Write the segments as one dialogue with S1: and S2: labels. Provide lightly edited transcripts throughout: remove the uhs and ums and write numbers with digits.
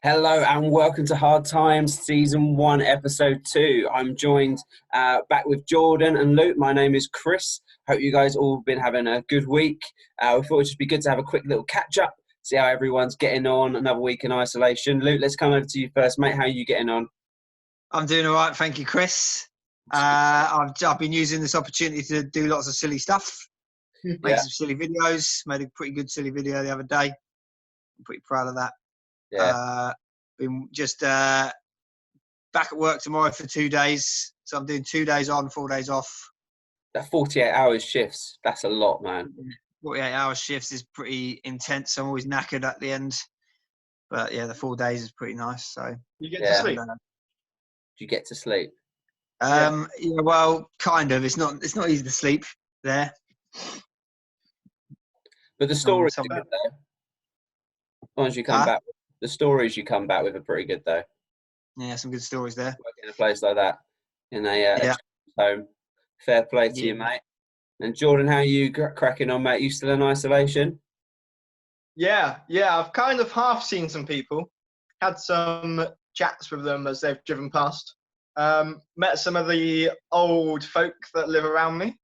S1: Hello and welcome to Hard Times Season 1, Episode 2. I'm joined back with Jordan and Luke. My name is Chris. Hope you guys all been having a good week. We thought it'd just be good to have a quick little catch-up, see how everyone's getting on, another week in isolation. Luke, let's come over to you first, mate. How are you getting on?
S2: I'm doing all right, thank you, Chris. I've been using this opportunity to do lots of silly stuff, make some silly videos. Made a pretty good silly video the other day. I'm pretty proud of that. Been just back at work tomorrow for 2 days, so I'm doing 2 days on, 4 days off.
S1: That 48 hours shifts, that's a lot, man.
S2: 48-hour shifts is pretty intense. I'm always knackered at the end, but yeah, the 4 days is pretty nice. So
S3: you get to sleep.
S1: Do you get to sleep?
S2: Yeah, well, kind of. It's not easy to sleep there.
S1: But the stories are good though. As long as you come back, the stories you come back with are pretty good though.
S2: Yeah, some good stories there.
S1: Working in a place like that, in a home. Fair play to you, mate. And Jordan, how are you cracking on, mate? You still in isolation?
S3: Yeah. I've kind of half seen some people, had some chats with them as they've driven past. Met some of the old folk that live around me.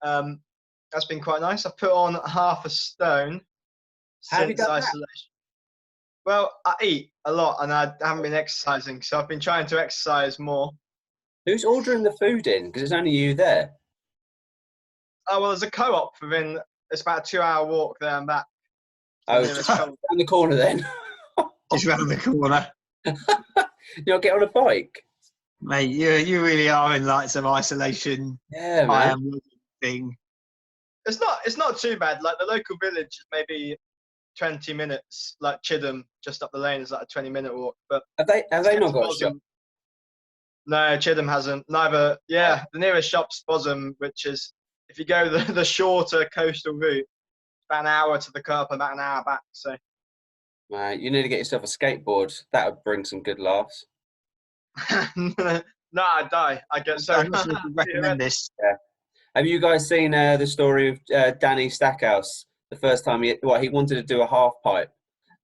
S3: That's been quite nice. I've put on half a stone since isolation. Well, I eat a lot and I haven't been exercising, so I've been trying to exercise more.
S1: Who's ordering the food in? Because it's only you there.
S3: Oh, well, there's a co-op within, it's about a 2-hour walk there and back.
S1: Oh, just around the corner then.
S2: Just round the corner.
S1: You'll get on a bike?
S2: Mate, you really are in like some isolation.
S1: Yeah, man.
S2: Thing.
S3: It's not too bad. Like the local village is maybe 20 minutes, like Chidham, just up the lane, is like a 20-minute walk. But
S1: have they not got a shop?
S3: No, Chidham hasn't. Neither. Yeah, the nearest shop's Bosham, which is, if you go the shorter coastal route, about an hour to the co-op, about an hour back. So,
S1: you need to get yourself a skateboard. That would bring some good laughs.
S3: No, I'd die. I get so.
S2: I recommend this.
S1: Yeah. Have you guys seen the story of Danny Stackhouse? The first time he wanted to do a half pipe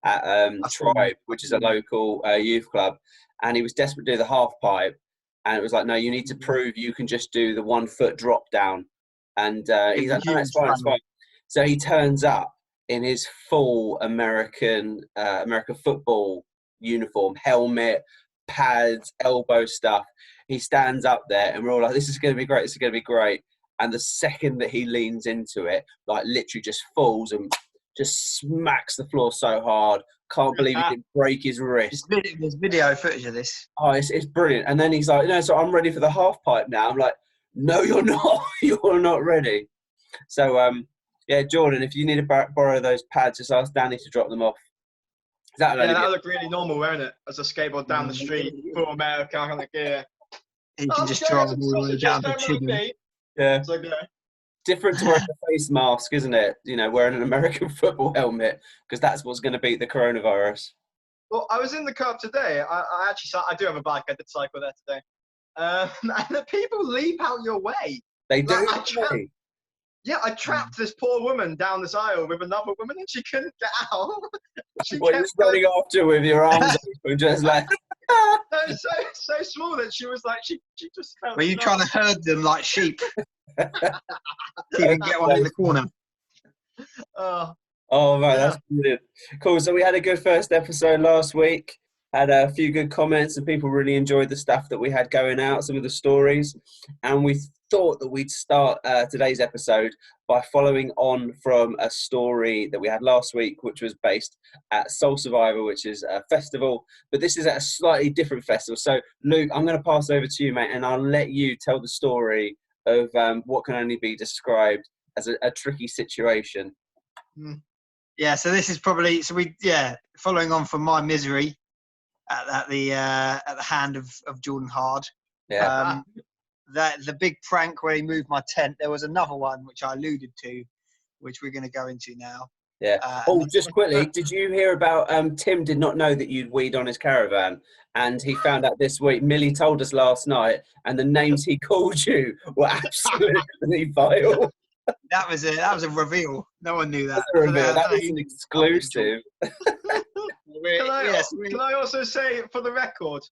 S1: at Tribe, which is a local youth club, and he was desperate to do the half pipe, and it was like, no, you need to prove you can just do the 1 foot drop down, and he's like, no, it's fine. So he turns up in his full American football uniform, helmet, pads, elbow stuff. He stands up there, and we're all like, this is going to be great. This is going to be great. And the second that he leans into it, like literally just falls and just smacks the floor so hard. Can't believe he didn't break his wrist.
S2: There's video footage of this.
S1: Oh, it's brilliant. And then he's like, no, so I'm ready for the half pipe now. I'm like, no, you're not. You're not ready. So, Jordan, if you need to borrow those pads, just ask Danny to drop them off.
S3: That would look really normal, won't it? As a skateboard down the street, full American kind of gear.
S2: You can just drive all the way down to Chidham.
S1: Yeah.
S3: It's okay.
S1: Different to wearing a face mask, isn't it? You know, wearing an American football helmet, because that's what's going to beat the coronavirus.
S3: Well, I was in the co-op today. I actually I do have a bike. I did cycle there today. And the people leap out your way.
S1: They do.
S3: I trapped this poor woman down this aisle with another woman, and she couldn't get out.
S1: You're just running after with your arms open, just like.
S3: so small that she was like, she just felt.
S2: Were you trying to herd them like sheep? Even get one in the corner.
S1: Oh man, that's brilliant. Cool. So we had a good first episode last week. Had a few good comments, and people really enjoyed the stuff that we had going out, some of the stories. And we thought that we'd start today's episode by following on from a story that we had last week, which was based at Soul Survivor, which is a festival. But this is at a slightly different festival. So, Luke, I'm going to pass over to you, mate, and I'll let you tell the story of what can only be described as a tricky situation.
S2: Yeah, so this is probably following on from my misery at the hand of Jordan Hard.
S1: Yeah.
S2: The big prank where he moved my tent. There was another one which I alluded to, which we're going to go into now.
S1: Yeah. Just quickly, did you hear about Tim did not know that you'd weed on his caravan, and he found out this week. Millie told us last night, and the names he called you were absolutely vile.
S2: That was a reveal. No one knew that.
S1: That was an exclusive.
S3: Can can I also say, for the record,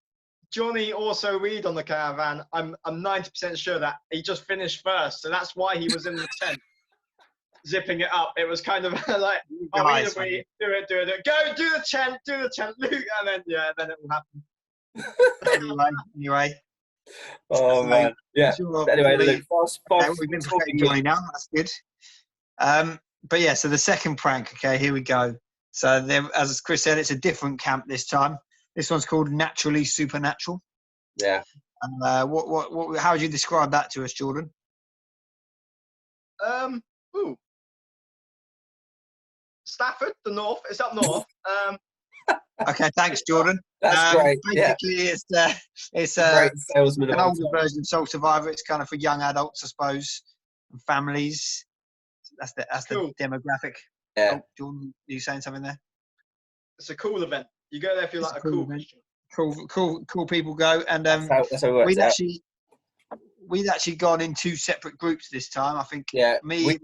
S3: Johnny also weed on the caravan. I'm 90% sure that he just finished first, so that's why he was in the tent, zipping it up. It was kind of like, oh,
S2: Nice,
S3: we do it, go do the tent, Luke, and then then it will happen.
S2: Anyway.
S1: Oh man, yeah.
S2: Sure,
S1: Anyway,
S2: Johnny,
S1: look, fast
S2: we've been
S1: talking.
S2: preparing Johnny now. That's good. But yeah, so the second prank. Okay, here we go. So there, as Chris said, it's a different camp this time. This one's called Naturally Supernatural.
S1: Yeah.
S2: What? How would you describe that to us, Jordan?
S3: Ooh. Stafford, the north. It's up north.
S2: Okay, thanks, Jordan.
S1: That's great.
S2: Basically, it's
S1: great salesman
S2: an
S1: of
S2: older version of Soul Survivor. It's kind of for young adults, I suppose, and families. That's
S3: cool.
S2: the demographic.
S1: Yeah.
S2: Oh, Jordan, are you saying something there?
S3: It's a cool event. You go there if you're like a cool Christian.
S2: Cool people go, and
S1: that's how it works
S2: we'd actually gone in two separate groups this time. I think
S1: we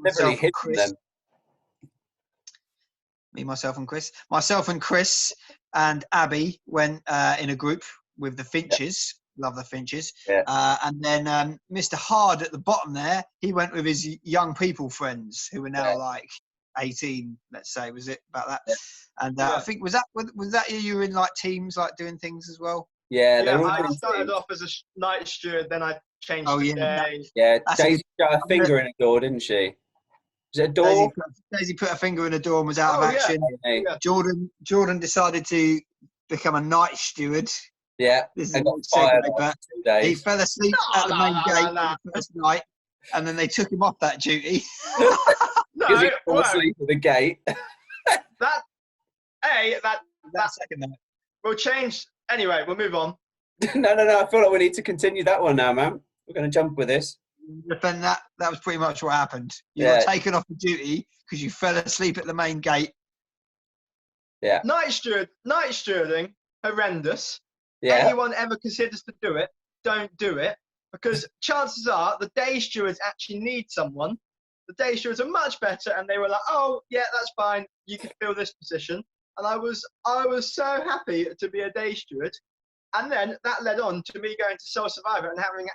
S2: myself, and
S1: Chris.
S2: Myself and Chris and Abby went in a group with the Finches. Love the Finches.
S1: Yeah.
S2: And then Mr. Hard at the bottom there, he went with his young people friends who are now like 18, let's say. Was it about that?
S1: Yeah.
S2: And I think was that you were in like teams, like doing things as well?
S3: Yeah, I started off as a night steward, then I changed to day.
S1: Yeah, Daisy got her finger in a door, didn't she? Was it a door?
S2: Daisy put her finger in a door and was out of action.
S1: Yeah.
S2: Jordan decided to become a night steward.
S1: Yeah,
S2: this is
S1: and got fired
S2: but he fell asleep at the main gate the first night, and then they took him off that duty.
S1: Because he fell asleep at the gate.
S3: that
S2: second night.
S3: We'll change. Anyway, we'll move on.
S1: No. I feel like we need to continue that one now, man. We're going to jump with this.
S2: Then that was pretty much what happened. You got taken off the duty because you fell asleep at the main gate.
S1: Yeah.
S3: Night stewarding, horrendous.
S1: Yeah.
S3: Anyone ever considers to do it, don't do it, because chances are the day stewards actually need someone. The day stewards are much better, and they were like, "Oh, yeah, that's fine. You can fill this position." And I was so happy to be a day steward. And then that led on to me going to Soul Survivor and having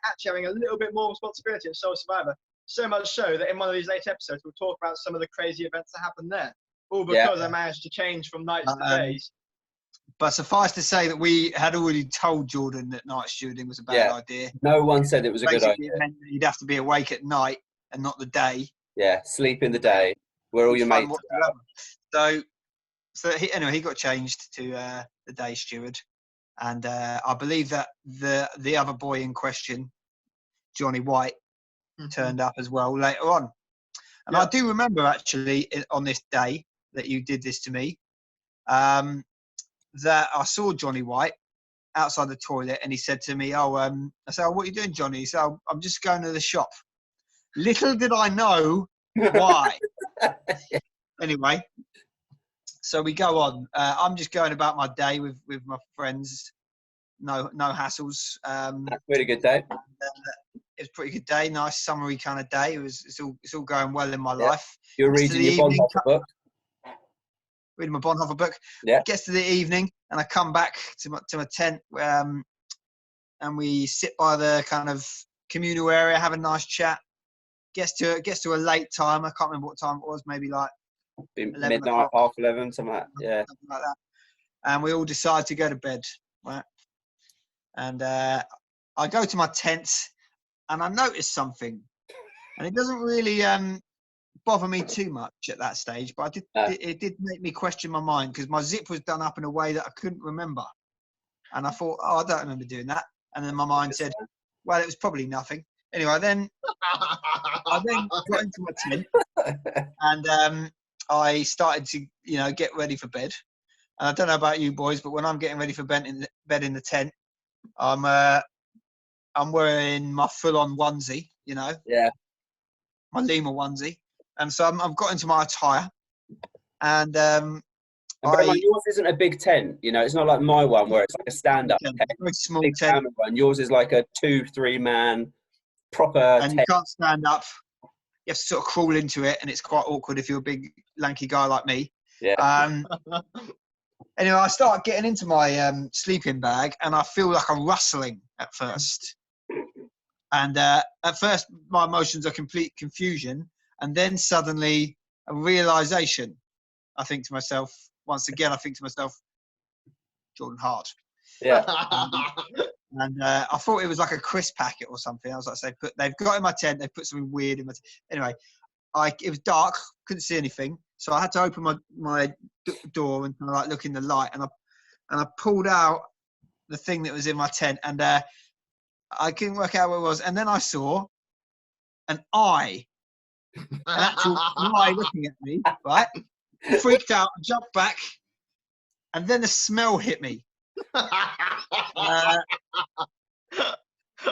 S3: a little bit more responsibility at Soul Survivor. So much so that in one of these later episodes, we'll talk about some of the crazy events that happened there. All because I managed to change from nights to days.
S2: But suffice to say that we had already told Jordan that night stewarding was a bad idea.
S1: No one said it was a good idea.
S2: It meant that you'd have to be awake at night and not the day.
S1: Yeah, sleep in the day where all your mates
S2: are. So he got changed to the day steward. And I believe that the other boy in question, Johnny White, turned up as well later on. And I do remember actually on this day that you did this to me, that I saw Johnny White outside the toilet and he said to me, I said, what are you doing, Johnny? He said, I'm just going to the shop. Little did I know why. Anyway, so we go on. I'm just going about my day with my friends. No hassles.
S1: Pretty good day.
S2: It was a pretty good day. Nice summery kind of day. It's all going well in my life.
S1: You're reading your Bonhoeffer book.
S2: Reading my Bonhoeffer book.
S1: Yeah.
S2: It gets to the evening and I come back to my tent and we sit by the kind of communal area, have a nice chat. Gets to a late time. I can't remember what time it was. Maybe like
S1: midnight, 11:30, something like that. Yeah.
S2: Something like that. And we all decide to go to bed, right? And I go to my tent and I notice something, and it doesn't really bother me too much at that stage, but it did make me question my mind because my zip was done up in a way that I couldn't remember, and I thought, I don't remember doing that, and then my mind said, well, it was probably nothing. Anyway, then I got into my tent and I started to get ready for bed. And I don't know about you boys, but when I'm getting ready for bed in the tent, I'm wearing my full-on onesie, my Lima onesie, and so I've got into my attire, and
S1: yours isn't a big tent, it's not like my one where it's like a stand-up tent,
S2: very small tent.
S1: One. Yours is like a 2-3 man proper
S2: and
S1: tent.
S2: You can't stand up. You have to sort of crawl into it, and it's quite awkward if you're a big lanky guy like me.
S1: Yeah.
S2: Anyway, I start getting into my sleeping bag, and I feel like a rustling at first. And at first, my emotions are complete confusion, and then suddenly a realization. I think to myself, once again, Jordan Hart.
S1: Yeah.
S2: And I thought it was like a crisp packet or something. I was like, they've got in my tent, they put something weird in my tent. Anyway, it was dark, couldn't see anything. So I had to open my door and kind of like look in the light, and I pulled out the thing that was in my tent, and I couldn't work out what it was. And then I saw an actual eye looking at me, right? Freaked out, jumped back, and then the smell hit me.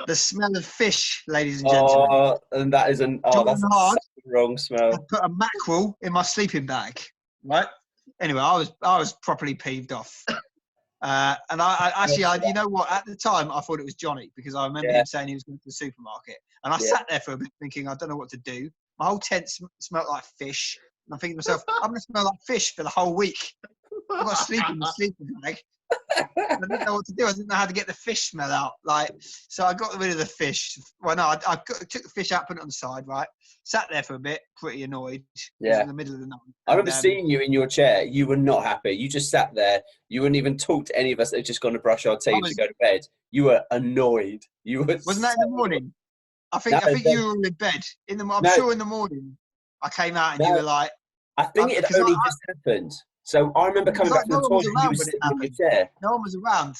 S2: The smell of fish, ladies and gentlemen.
S1: Oh, and that is that's
S2: Hard,
S1: such a wrong smell.
S2: I put a mackerel in my sleeping bag, right? Anyway, I was properly peeved off. And I actually, you know what? At the time, I thought it was Johnny, because I remember him saying he was going to the supermarket. And I sat there for a bit thinking, I don't know what to do. My whole tent smelled like fish. And I'm thinking to myself, I'm going to smell like fish for the whole week. I've got to sleep in the sleeping bag. I didn't know what to do. I didn't know how to get the fish smell out. So I got rid of the fish. Well, no, I took the fish out, put it on the side, right? Sat there for a bit, pretty annoyed. It was in the middle of the night.
S1: I remember seeing you in your chair. You were not happy. You just sat there. You wouldn't even talk to any of us that had just gone to brush our teeth to go to bed. You were annoyed. Wasn't
S2: that in the morning? I think you were in bed. I'm sure in the morning I came out and you were like.
S1: I think it had only just happened. So I remember coming back from the toilet and you were sitting in your chair.
S2: No one was around.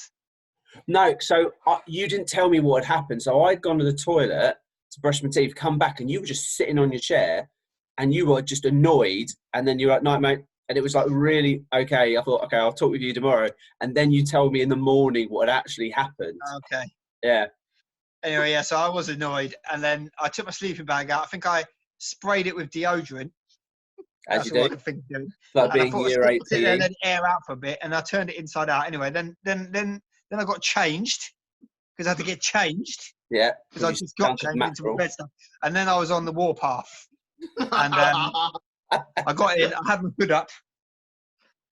S1: No, so you didn't tell me what had happened. So I'd gone to the toilet to brush my teeth, come back, and you were just sitting on your chair, and you were just annoyed. And then you were like, "Night, mate." And it was like, really, okay. I thought, okay, I'll talk with you tomorrow. And then you told me in the morning what had actually happened.
S2: Okay.
S1: Yeah.
S2: Anyway, yeah, so I was annoyed. And then I took my sleeping bag out. I think I sprayed it with deodorant.
S1: As you do.
S2: I could think of doing.
S1: Like being year 8 PE.
S2: And then air out for a bit, and I turned it inside out. Anyway, then I got changed, because I had to get changed.
S1: Yeah.
S2: Because I just got changed into my bed stuff. And then I was on the warpath. And I got in, I had my hood up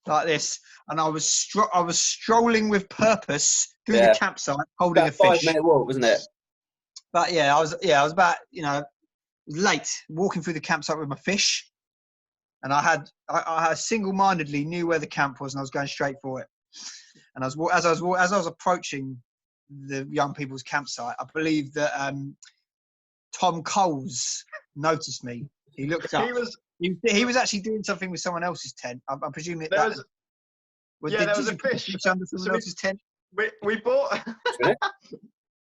S2: like this, and I was strolling with purpose through the campsite holding a fish.
S1: 5-minute walk, wasn't it?
S2: But I was about, late, walking through the campsite with my fish. And I single-mindedly knew where the camp was, and I was going straight for it. And as I was approaching the young people's campsite, I believe that Tom Coles noticed me. He looked up. He was actually doing something with someone else's tent. I'm presuming
S3: there was a fish
S2: under someone else's tent.
S3: We bought.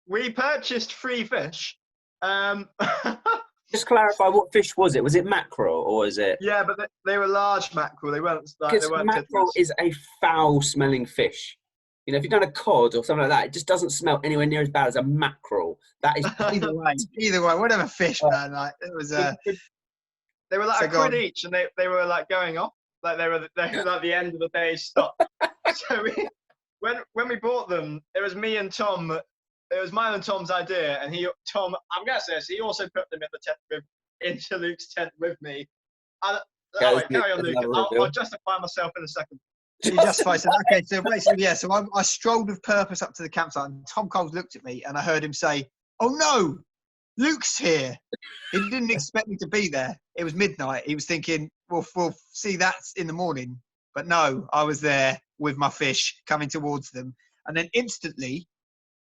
S3: We purchased 3 fish.
S1: Just clarify, what fish was it? Was it mackerel or is it?
S3: Yeah, but they were large mackerel. They weren't.
S1: Because mackerel is a foul-smelling fish. If you've done a cod or something like that, it just doesn't smell anywhere near as bad as a mackerel. That is
S2: either way, whatever fish, man. Like it was.
S3: They were like a quid each, and they were like going off. Like they were like the end of the day's stock. So when we bought them, it was me and Tom. It was mine and Tom's idea, and Tom, I'm gonna say this, he also put them in the tent into Luke's tent with me. Carry on, Luke. I'll justify myself in a second.
S2: You justify. Okay, so basically, yeah. So I strolled with purpose up to the campsite, and Tom Coles looked at me, and I heard him say, "Oh no, Luke's here." He didn't expect me to be there. It was midnight. He was thinking, "We'll see that in the morning." But no, I was there with my fish coming towards them, and then instantly,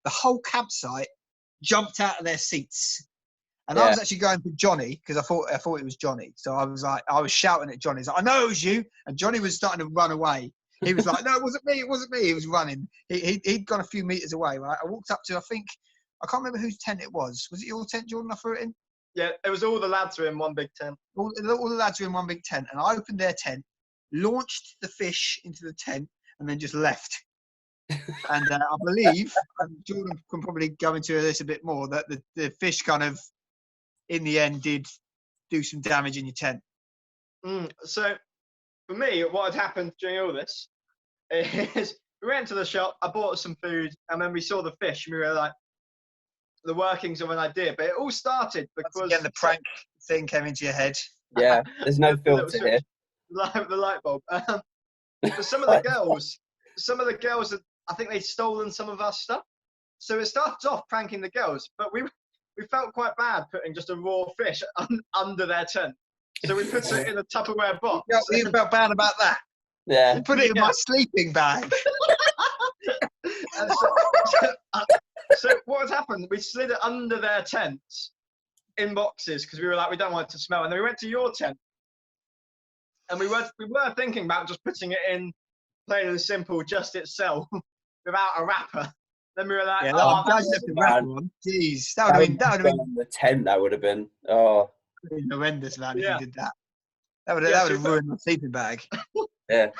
S2: the whole campsite jumped out of their seats, and I was actually going for Johnny because I thought it was Johnny. So I was shouting at Johnny. He's like, "I know it was you," and Johnny was starting to run away. He was like, "No, it wasn't me. It wasn't me." He was running. He'd gone a few meters away. Right, I walked up to, I can't remember whose tent it was. Was it your tent, Jordan? I threw it in.
S3: Yeah, it was all the lads were in one big tent.
S2: All the lads were in one big tent, and I opened their tent, launched the fish into the tent, and then just left. And I believe, Jordan can probably go into this a bit more, that the fish kind of, in the end, did do some damage in your tent.
S3: So, for me, what had happened during all this is we went to the shop, I bought some food, and then we saw the fish, and we were like, the workings of an idea. But it all started because...
S2: Again, the prank thing came into your head.
S1: Yeah, there's no filter here.
S3: The light bulb. But some of the girls, I think they'd stolen some of our stuff. So it starts off pranking the girls, but we felt quite bad putting just a raw fish under their tent. So we put it in a Tupperware box.
S2: You felt bad about that?
S1: Yeah.
S2: You put it in my sleeping bag.
S3: And so what had happened, we slid it under their tent in boxes because we were like, we don't want it to smell. And then we went to your tent. And we were thinking about just putting it in plain and simple, just itself, without a wrapper. Then we were like,
S2: jeez, that would have been
S1: the tent. That would have been
S2: horrendous, man.
S3: Yeah.
S2: If you did that, that would have ruined my sleeping bag.
S1: Yeah.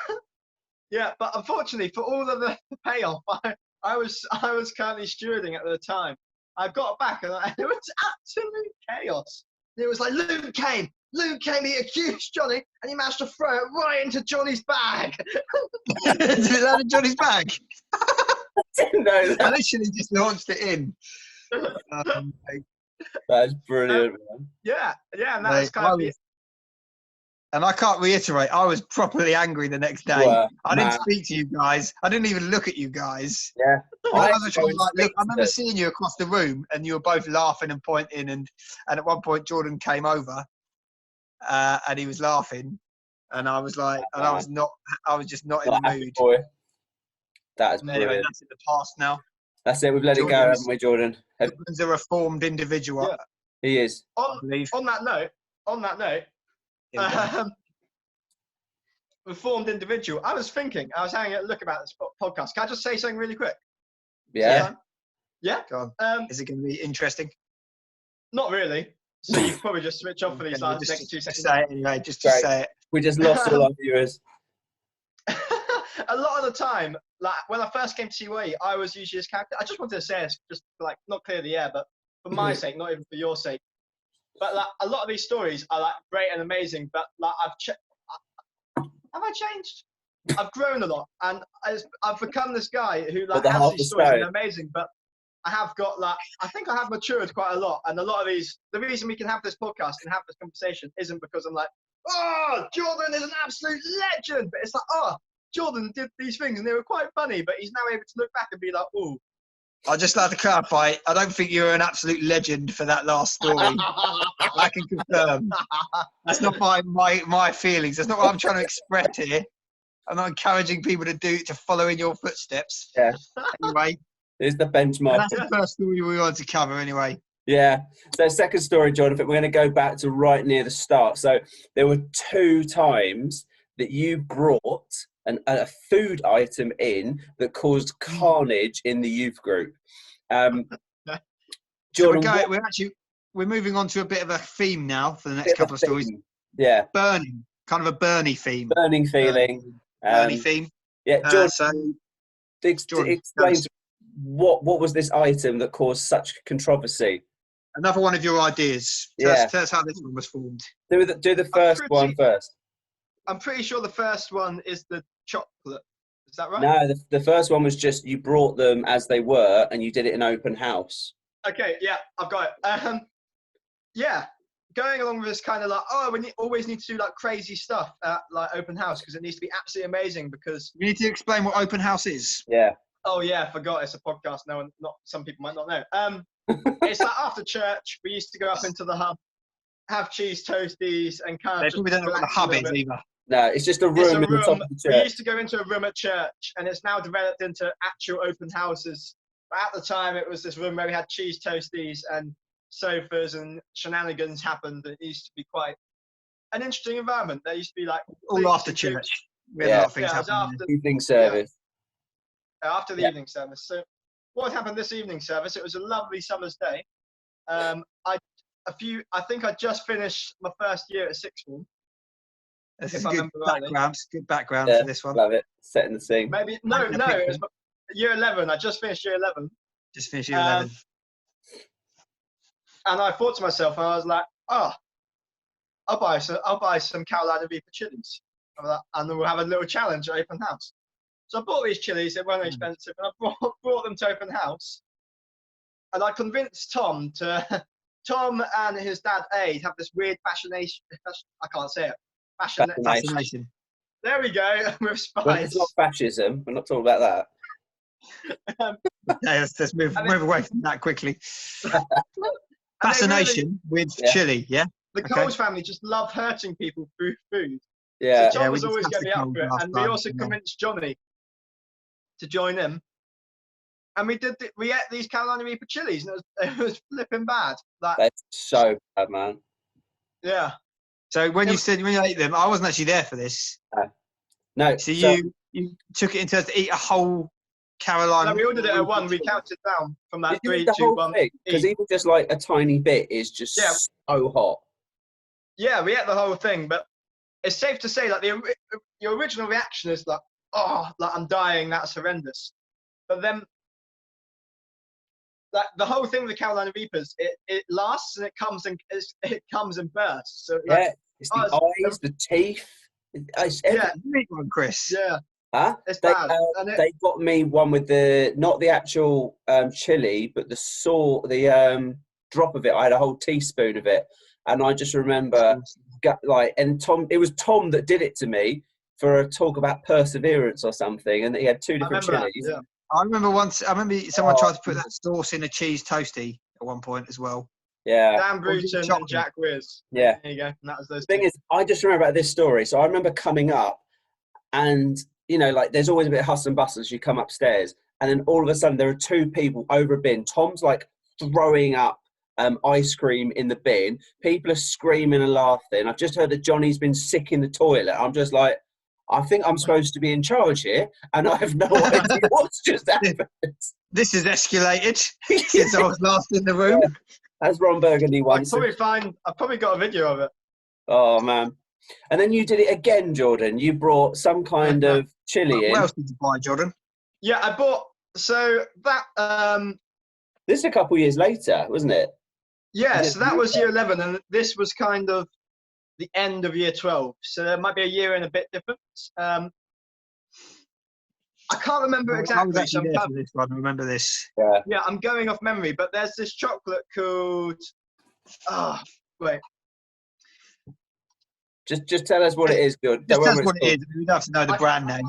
S3: Yeah, but unfortunately, for all of the payoff, I was currently stewarding at the time. I got back and it was absolute chaos. It was like Luke came, he accused Johnny, and he managed to throw it right into Johnny's bag.
S2: Did it land in Johnny's bag?
S1: Didn't know that.
S2: I literally just launched it in.
S1: That's brilliant, man.
S3: Yeah, and that's kind of.
S2: And I can't reiterate, I was properly angry the next day. I didn't speak to you guys. I didn't even look at you guys.
S1: Yeah.
S2: I remember seeing you across the room, and you were both laughing and pointing. And at one point, Jordan came over, and he was laughing, and I was like, I was just not in the mood.
S1: Boy. That is brilliant.
S2: Anyway, that's in the past now.
S1: That's it. We've let it go, haven't we, Jordan?
S2: Jordan's a reformed individual.
S1: Yeah. He is.
S3: On that note. Reformed individual. I was having a look about this podcast. Can I just say something really quick?
S1: Yeah.
S3: Yeah.
S2: Go on. Is it going to be interesting? Not
S3: really. So you can probably just switch off for these next 2 seconds.
S2: Just say it anyway. Just say it.
S1: We just lost all our viewers.
S3: A lot of the time, like when I first came to CYE, I was usually his character. I just wanted to say this, just like not clear the air, but for my sake, not even for your sake. But like a lot of these stories are like great and amazing, but like have I changed? I've grown a lot, and I've become this guy who like has these stories and amazing, but I have got like I think I have matured quite a lot, and a lot of these. The reason we can have this podcast and have this conversation isn't because I'm like, oh, Jordan is an absolute legend, but it's like, oh, Jordan did these things and they were quite funny, but he's now able to look back and be like, oh.
S2: I'd just like to clarify, I don't think you're an absolute legend for that last story. I can confirm. That's not my feelings. That's not what I'm trying to express here. I'm not encouraging people to follow in your footsteps.
S1: Yeah.
S2: Anyway.
S1: Here's the benchmark.
S2: That's the first story we wanted to cover anyway.
S1: Yeah. So second story, John, we're going to go back to right near the start. So there were 2 times that you brought a food item in that caused carnage in the youth group. Jordan,
S2: so we're moving on to a bit of a theme now for the next couple of stories.
S1: Yeah,
S2: burning, kind of a Bernie theme.
S1: Burning feeling.
S2: Bernie theme.
S1: Yeah, Jordan. Explain what was this item that caused such controversy?
S2: Another one of your ideas. Tell us how this one was formed.
S1: Do the first one first.
S3: I'm pretty sure the first one is the chocolate. Is that right?
S1: No, the first one was just you brought them as they were and you did it in open house.
S3: Okay, yeah, I've got it. Yeah, going along with this kind of like, we always need to do like crazy stuff at like open house because it needs to be absolutely amazing because...
S2: We need to explain what open house is.
S1: Yeah.
S3: Oh yeah, I forgot it's a podcast. Some people might not know. It's like after church, we used to go up into the hub, have cheese toasties and kind of...
S2: They probably don't know what the hub is either.
S1: No, it's just a room in the top of the church.
S3: We used to go into a room at church, and it's now developed into actual open houses. But at the time, it was this room where we had cheese toasties and sofas, and shenanigans happened. It used to be quite an interesting environment. There used to be like
S2: all after church. We had a lot of things happening.
S1: After evening service.
S3: Yeah. After the evening service. So, what happened this evening service? It was a lovely summer's day. I think I just finished my first year at sixth form.
S2: This is good background for this one.
S1: Love it. Setting the scene.
S3: Maybe no. It was year 11. I just finished year 11.
S2: Just finished year 11.
S3: And I thought to myself, and I was like, I'll buy some Carolina Reaper chilies, and then we'll have a little challenge at open house. So I bought these chilies. They weren't expensive, and I brought them to open house. And I convinced Tom and his dad Aid have this weird fascination. I can't say it. Fascination. There we go. With
S1: Well, it's
S3: spice.
S1: not fascism. We're not talking about
S3: Um,
S2: Okay, let's move away from that quickly.
S3: and they
S2: Fascination with
S1: Yeah.
S2: chili, yeah?
S3: the
S2: Okay.
S3: Coles family just love hurting people through food.
S1: that. Yeah.
S3: So Tom
S2: we
S3: was always
S2: discussed
S3: going to be
S2: the
S3: up
S2: Coles
S3: for it,
S2: last
S3: and we
S2: time,
S3: also
S2: yeah.
S3: convinced Johnny to join in. And we ate these Carolina Reaper chilies, and it was flipping bad. Like,
S1: That's so bad, man.
S3: yeah.
S2: So when you ate them, I wasn't actually there for this.
S1: No.
S2: So you took it into to eat a whole Carolina.
S3: No, we ordered it at
S2: Reaper
S3: 1. We
S2: chili.
S3: counted down from that
S1: Did you
S3: 3,
S1: eat the
S3: 2,
S1: whole
S3: 1.
S1: thing? Because
S3: eat.
S1: even just like a tiny bit is just
S3: Yeah.
S1: so hot.
S3: Yeah, we ate the whole thing, but it's safe to say, like, your original reaction is like, oh, like I'm dying, that's horrendous. But then, like, the whole thing with the Carolina Reapers, it lasts and it comes and bursts. So like,
S1: Yeah, it's the eyes, the teeth. It's
S3: yeah,
S1: everything.
S2: You eat one, Chris.
S3: yeah,
S1: Huh?
S3: it's
S1: They,
S3: bad. And
S1: they got me one with not the actual chili, but the drop of it. I had a whole teaspoon of it, and I just remember it was Tom that did it to me for a talk about perseverance or something, and he had 2 different
S3: remember that,
S1: chilies.
S3: yeah.
S2: I remember someone tried to put that sauce in a cheese toasty at one point as well.
S1: Yeah.
S3: Dan Bruton and
S2: chocolate.
S3: Jack Wiz.
S1: Yeah.
S3: There you go. And that was those
S1: The thing is, I just remember about this story. So I remember coming up, and like there's always a bit of hustle and bustle as you come upstairs, and then all of a sudden there are 2 people over a bin. Tom's like throwing up ice cream in the bin. People are screaming and laughing. I've just heard that Johnny's been sick in the toilet. I'm just like, I think I'm supposed to be in charge here, and I have no idea what's just happened.
S2: This has escalated since I was last in the room.
S1: Yeah. As Ron Burgundy once said.
S3: I've probably got a video of it.
S1: Oh, man. And then you did it again, Jordan. You brought some kind of chili in.
S2: What else did you buy, Jordan?
S3: Yeah, I bought, so that,
S1: This is a couple years later, wasn't it?
S3: yeah, so that was year 11, and this was kind of the end of year 12. So there might be a year and a bit difference. I can't remember
S2: I was
S3: exactly.
S2: actually there for this one. I remember this.
S1: Yeah.
S3: Yeah, I'm going off memory, but there's this chocolate called, wait.
S1: Just tell us what it is, good.
S2: Just tell us what it is. We don't have to know the brand name.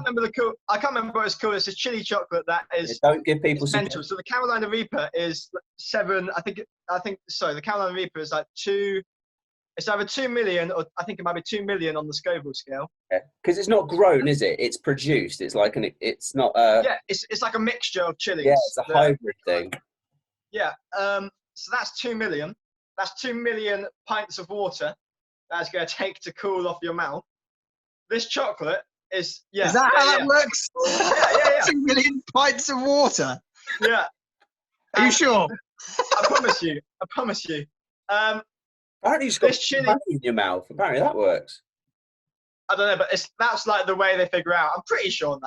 S3: I can't remember what it's called. It's a chili chocolate that is.
S1: Don't give people
S3: mental. So the Carolina Reaper is 7. Sorry, the Carolina Reaper is like 2. It's either 2 million or I think it might be 2 million on the Scoville scale.
S1: Because it's not grown, is it? It's produced. It's like it's not.
S3: Yeah, it's like a mixture of chilies.
S1: Yeah, it's a hybrid thing.
S3: Yeah. So that's 2 million. That's 2 million pints of water. That's going to take to cool off your mouth. This chocolate is, yeah.
S2: Is that how that works?
S3: Yeah.
S2: 2 million pints of water.
S3: Yeah.
S2: Are you sure?
S3: I promise you.
S1: Apparently, you've got chili in your mouth. Apparently, that works.
S3: I don't know, but that's like the way they figure out. I'm pretty sure on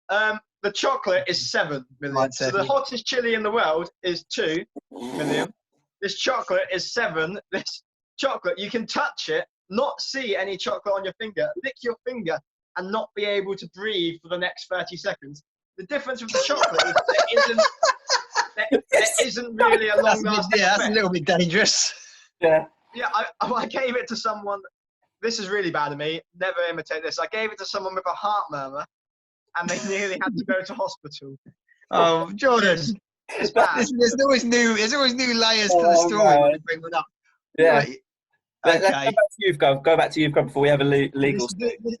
S3: that. The chocolate is 7 million. So the hottest chili in the world is 2 million. This chocolate is 7. This chocolate, you can touch it, not see any chocolate on your finger, lick your finger, and not be able to breathe for the next 30 seconds. The difference with the chocolate is there isn't really a long-lasting
S2: Yeah, that's a little bit dangerous.
S1: Yeah.
S3: Yeah, I gave it to someone. This is really bad of me. Never imitate this. I gave it to someone with a heart murmur, and they nearly had to go to hospital.
S2: Oh, Jordan.
S3: It's bad.
S2: There's always new layers to the story when you bring one up.
S1: Yeah.
S2: Right.
S1: Let's
S2: Okay.
S1: Go back to Youth Club before we have a legal.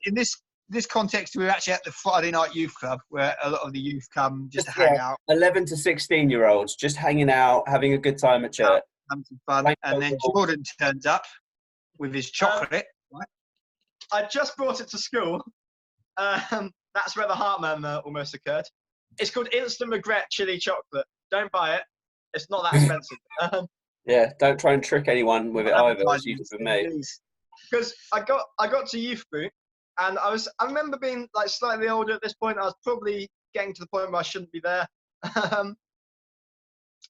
S2: In this context, we were actually at the Friday night youth club where a lot of the youth come just to hang out.
S1: 11 to 16-year-olds just hanging out, having a good time at church.
S2: Having some fun. And then Jordan turns up with his chocolate. Right?
S3: I just brought it to school. That's where the heart murmur almost occurred. It's called Instant Regret Chili Chocolate. Don't buy it. It's not that expensive.
S1: Yeah, don't try and trick anyone with it either. As you did with me.
S3: Because I got to youth group, and I remember being like slightly older at this point. I was probably getting to the point where I shouldn't be there. And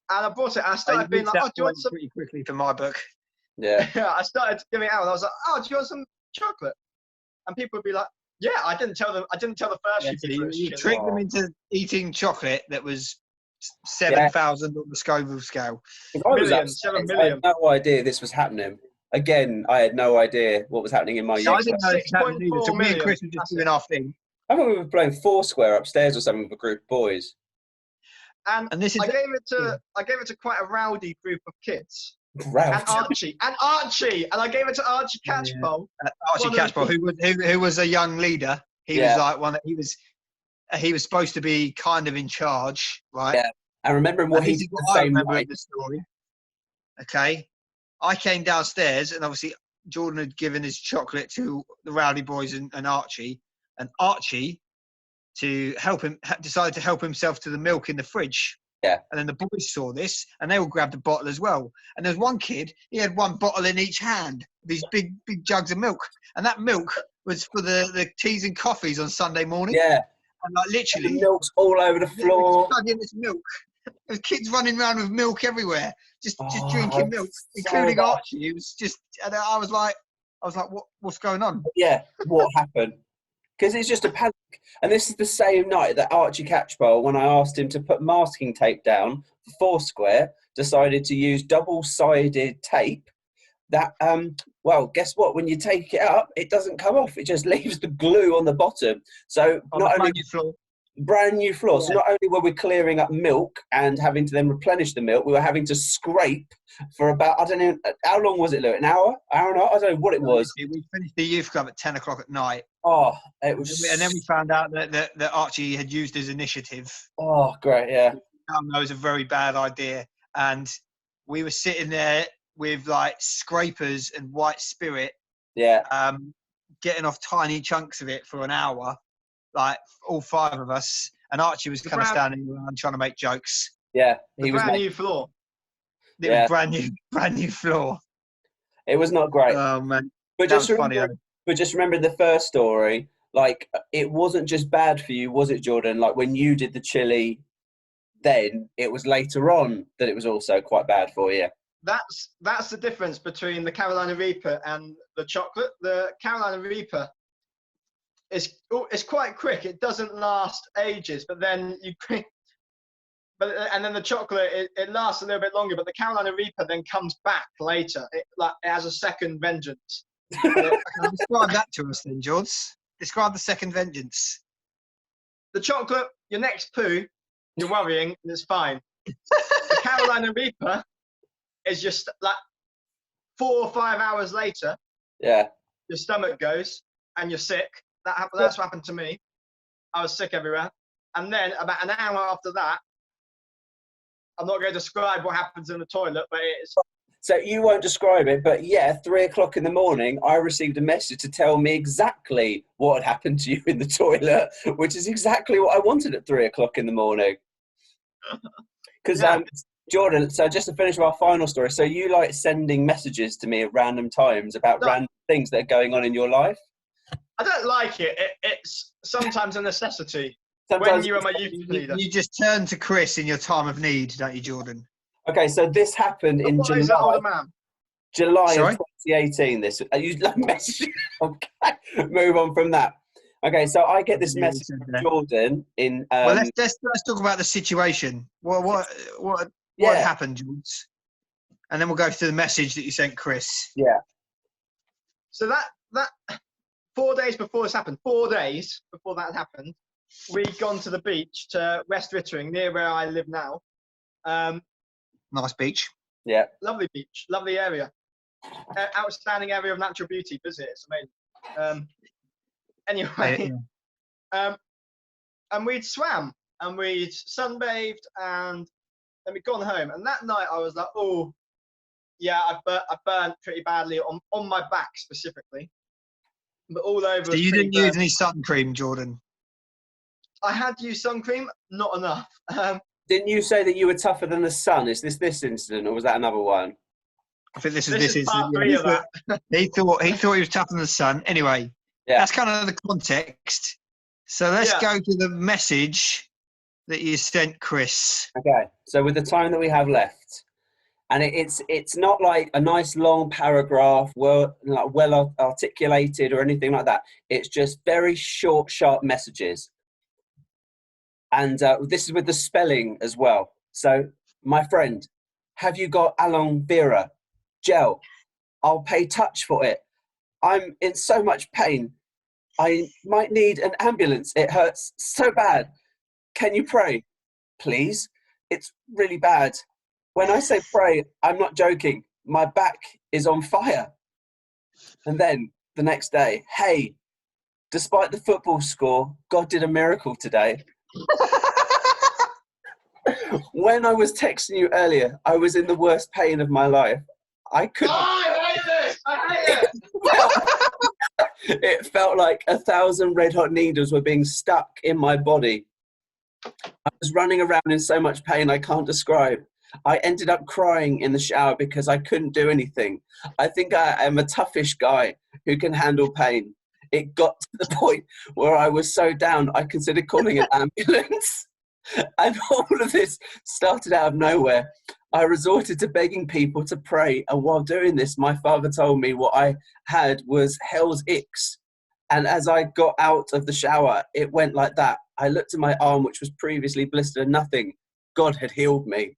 S3: I brought it. And I started being like, "Oh, do you want some?"
S2: Pretty quickly for my book.
S1: Yeah.
S3: Yeah, I started giving it out, and I was like, "Oh, do you want some chocolate?" And people would be like, "Yeah." I didn't tell the first few people.
S2: You tricked them into eating chocolate that was 7,000 on the Scoville scale.
S3: 7 million.
S1: I had no idea this was happening. again, I had no idea what was happening in my
S2: So
S1: youth
S2: I didn't
S1: club.
S2: know this happened either. So me and
S3: 6.4
S2: Chris were just doing our thing.
S1: I think we were playing Foursquare upstairs or something with a group of boys.
S3: And
S2: this is
S3: I gave it to quite a rowdy group of kids.
S1: Ralph.
S3: And Archie, and I gave it to Archie Catchpole.
S2: Archie Catchpole, who was a young leader. He was like one that he was supposed to be kind of in charge, right?
S1: Yeah. I remember what he did the same night.
S2: The story. Okay. I came downstairs and obviously Jordan had given his chocolate to the rowdy boys and Archie. And Archie, to help him, decided to help himself to the milk in the fridge.
S1: Yeah.
S2: And then the boys saw this and they all grabbed a bottle as well. And there's one kid, he had one bottle in each hand, these big jugs of milk. And that milk was for the teas and coffees on Sunday morning.
S1: Yeah.
S2: And like literally,
S1: the milk's all over the floor.
S2: Studying this milk. There's kids running around with milk everywhere, just drinking milk,
S1: so
S2: including
S1: bad.
S2: Archie. It was just, and I was like, what's going on?
S1: Yeah, what happened? Because it's just a panic. And this is the same night that Archie Catchpole, when I asked him to put masking tape down for Foursquare, decided to use double-sided tape that, well, guess what? When you take it up, it doesn't come off. It just leaves the glue on the bottom. So not only brand new floor. Yeah. So not only were we clearing up milk and having to then replenish the milk, we were having to scrape for about, I don't know, how long was it, Lou? An hour? Hour and a half? I don't know what it was.
S2: We finished the youth club at 10 o'clock at night.
S1: Oh, it was...
S2: And then we found out that Archie had used his initiative.
S1: Oh, great, yeah.
S2: That was a very bad idea. And we were sitting there with like scrapers and white spirit.
S1: Yeah.
S2: Getting off tiny chunks of it for an hour. Like all five of us, and Archie was kind of standing around trying to make jokes.
S1: Yeah,
S3: he was brand new floor.
S2: It was brand new floor.
S1: It was not great.
S2: Oh man,
S1: but just remember the first story. Like it wasn't just bad for you, was it, Jordan? Like when you did the chili, then it was later on that it was also quite bad for you.
S3: That's the difference between the Carolina Reaper and the chocolate. The Carolina Reaper. It's quite quick. It doesn't last ages, but then and then the chocolate it lasts a little bit longer. But the Carolina Reaper then comes back later. It has a second vengeance.
S2: Describe that to us then, George. Describe the second vengeance.
S3: The chocolate, your next poo, you're worrying, and it's fine. The Carolina Reaper is just like 4 or 5 hours later.
S1: Yeah.
S3: Your stomach goes and you're sick. That's what happened to me. I was sick everywhere. And then about an hour after that, I'm not going to describe what happens in the toilet, but it's...
S1: So you won't describe it, but yeah, 3 o'clock in the morning, I received a message to tell me exactly what had happened to you in the toilet, which is exactly what I wanted at 3 o'clock in the morning. Because, Jordan, so just to finish with our final story, so you like sending messages to me at random times about random things that are going on in your life?
S3: I don't like it. It's sometimes a necessity.
S1: Sometimes
S3: when you are my youth leader.
S2: You just turn to Chris in your time of need, don't you, Jordan?
S1: Okay, so this happened in July. July of 2018. This you message. Okay, move on from that. Okay, so I get this message from Jordan in.
S2: Well, let's talk about the situation. What happened, George? And then we'll go through the message that you sent Chris.
S1: Yeah.
S3: So that 4 days before this happened, 4 days before that happened, we'd gone to the beach to West Rittering, near where I live now.
S2: Nice beach.
S1: Yeah.
S3: Lovely beach, lovely area. Outstanding area of natural beauty. Visit, it's amazing. Anyway, and we'd swam and we'd sunbathed and then we'd gone home. And that night I was like, oh, yeah, I burnt pretty badly on my back specifically. But all over.
S2: So you didn't use any sun cream, Jordan?
S3: I had used sun cream, not enough.
S1: Didn't you say that you were tougher than the sun? Is this incident, or was that another one?
S2: I think this is
S3: part 3 of that.
S2: He thought he was tougher than the sun. Anyway, that's kind of the context. So let's go to the message that you sent Chris.
S1: Okay. So with the time that we have left, and it's not like a nice long paragraph, well articulated or anything like that. It's just very short, sharp messages. And this is with the spelling as well. So, my friend, have you got aloe vera gel? I'll pay touch for it. I'm in so much pain. I might need an ambulance. It hurts so bad. Can you pray, please? It's really bad. When I say pray, I'm not joking. My back is on fire. And then the next day, hey, despite the football score, God did a miracle today. When I was texting you earlier, I was in the worst pain of my life. I couldn't.
S3: Oh, I hate this! I hate it!
S1: It felt like 1,000 red hot needles were being stuck in my body. I was running around in so much pain I can't describe. I ended up crying in the shower because I couldn't do anything. I think I am a toughish guy who can handle pain. It got to the point where I was so down I considered calling an ambulance. And all of this started out of nowhere. I resorted to begging people to pray, and while doing this, my father told me what I had was hell's icks. And as I got out of the shower, it went like that. I looked at my arm, which was previously blistered, and nothing. God had healed me.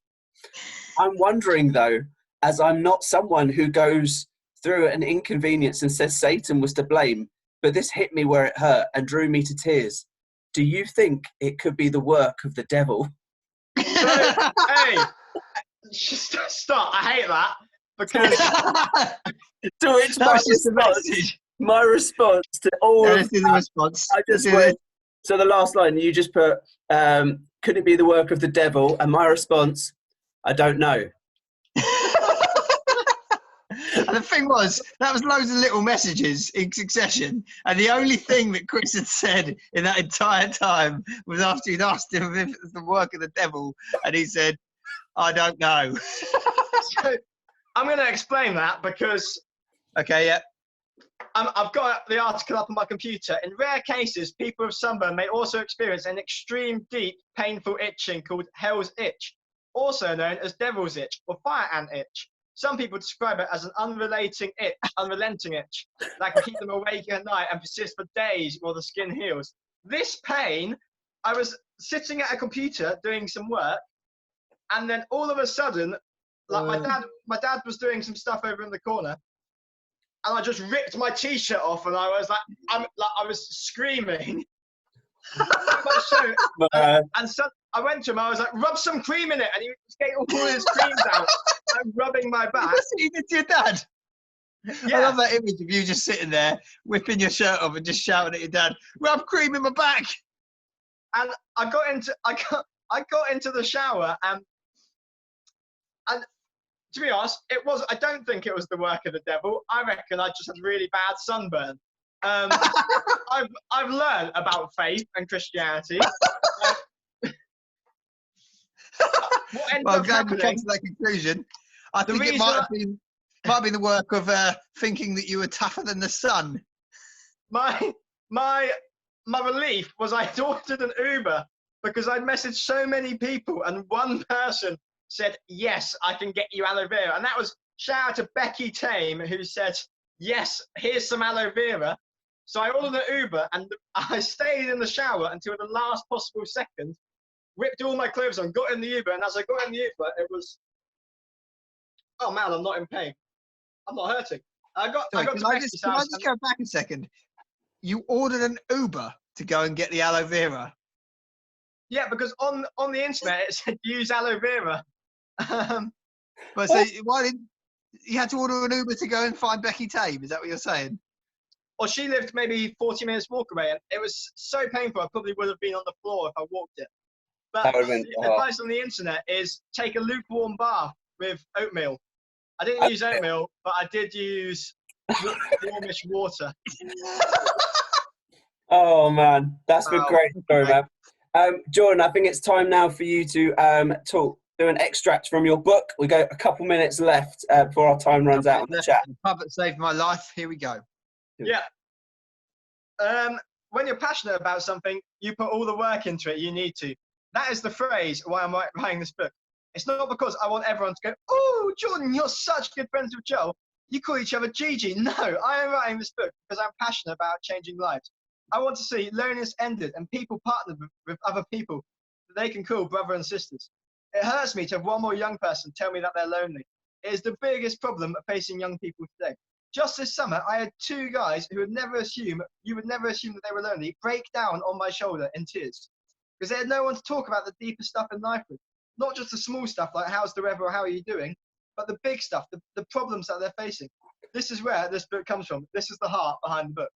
S1: I'm wondering, though, as I'm not someone who goes through an inconvenience and says Satan was to blame, but this hit me where it hurt and drew me to tears. Do you think it could be the work of the devil?
S3: So, hey, just stop. I hate that because
S1: To which my response to all of
S2: this is the response.
S1: I just went, so the last line, you just put, could it be the work of the devil? And my response, I don't know.
S2: And the thing was, that was loads of little messages in succession. And the only thing that Chris had said in that entire time was after he'd asked him if it was the work of the devil. And he said, I don't know.
S3: So, I'm going to explain that because
S2: Okay, yeah.
S3: I've got the article up on my computer. In rare cases, people with sunburn may also experience an extreme, deep, painful itching called hell's itch, also known as devil's itch or fire ant itch. Some people describe it as an unrelenting itch that can keep them awake at night and persist for days while the skin heals. This pain, I was sitting at a computer doing some work, and then all of a sudden, like my dad was doing some stuff over in the corner, and I just ripped my t-shirt off, and I was like, I was screaming. And so I went to him, I was like, rub some cream in it, and he was getting all his creams out and rubbing my back.
S2: That's what you did to your dad.
S3: Yeah.
S2: I love that image of you just sitting there, whipping your shirt off and just shouting at your dad, rub cream in my back.
S3: And I got into the shower, and to be honest, I don't think it was the work of the devil. I reckon I just had really bad sunburn. I've learned about faith and Christianity.
S2: Well, I'm glad you came to that conclusion. I think it might have been the work of thinking that you were tougher than the sun.
S3: My relief was I'd ordered an Uber because I'd messaged so many people, and one person said, yes, I can get you aloe vera. And that was shout out to Becky Tame, who said, yes, here's some aloe vera. So I ordered an Uber, and I stayed in the shower until the last possible second, whipped all my clothes on, got in the Uber, and as I got in the Uber, it was, oh man, I'm not in pain. I'm not hurting. I got to Becky's house.
S2: Can I just go back a second? You ordered an Uber to go and get the aloe vera?
S3: Yeah, because on the internet it said use aloe vera.
S2: But so why didn't you had to order an Uber to go and find Becky Tame? Is that what you're saying?
S3: Or she lived maybe 40 minutes walk away, and it was so painful I probably would have been on the floor if I walked it. But the advice on the internet is take a lukewarm bath with oatmeal. I didn't use oatmeal, but I did use warmish water.
S1: Oh man, that's been great story, man. Jordan, I think it's time now for you to do an extract from your book. We got a couple minutes left before our time runs out on the chat.
S2: The pub that saved my life. Here we go.
S3: Yeah. When you're passionate about something, you put all the work into it you need to. That is the phrase why I'm writing this book. It's not because I want everyone to go, oh, Jordan, you're such good friends with Joel. You call each other Gigi. No, I am writing this book because I'm passionate about changing lives. I want to see loneliness ended and people partnered with other people that they can call brother and sisters. It hurts me to have one more young person tell me that they're lonely. It is the biggest problem facing young people today. Just this summer, I had 2 guys who you would never assume that they were lonely, break down on my shoulder in tears. Because they had no one to talk about the deeper stuff in life with. Not just the small stuff like how's the weather or how are you doing, but the big stuff, the problems that they're facing. This is where this book comes from. This is the heart behind the book.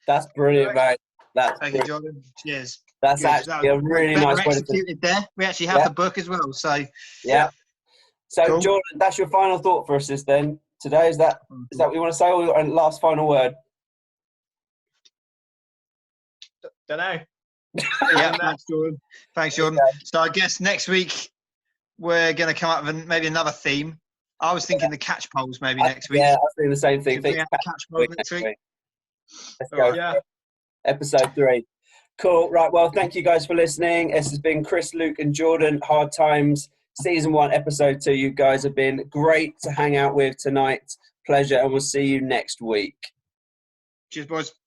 S1: That's brilliant, mate.
S2: Thank you, Jordan. Cheers.
S1: That's
S2: Good.
S1: actually a really nice way to
S2: executed there. We actually have the book as well. So
S1: So
S2: cool.
S1: Jordan, that's your final thought for us today. Is that what you want to say, or last final word?
S3: Don't know.
S2: Yeah, thanks, Jordan. Okay. So I guess next week we're going to come up with maybe another theme. I was thinking the catch poles maybe next week.
S1: Yeah, I was doing the same thing.
S2: We have the catch poles next week.
S1: Let's go. Yeah. Episode 3. Cool. Right. Well, thank you guys for listening. This has been Chris, Luke, and Jordan. Hard Times, Season 1, Episode 2. You guys have been great to hang out with tonight. Pleasure, and we'll see you next week.
S2: Cheers, boys.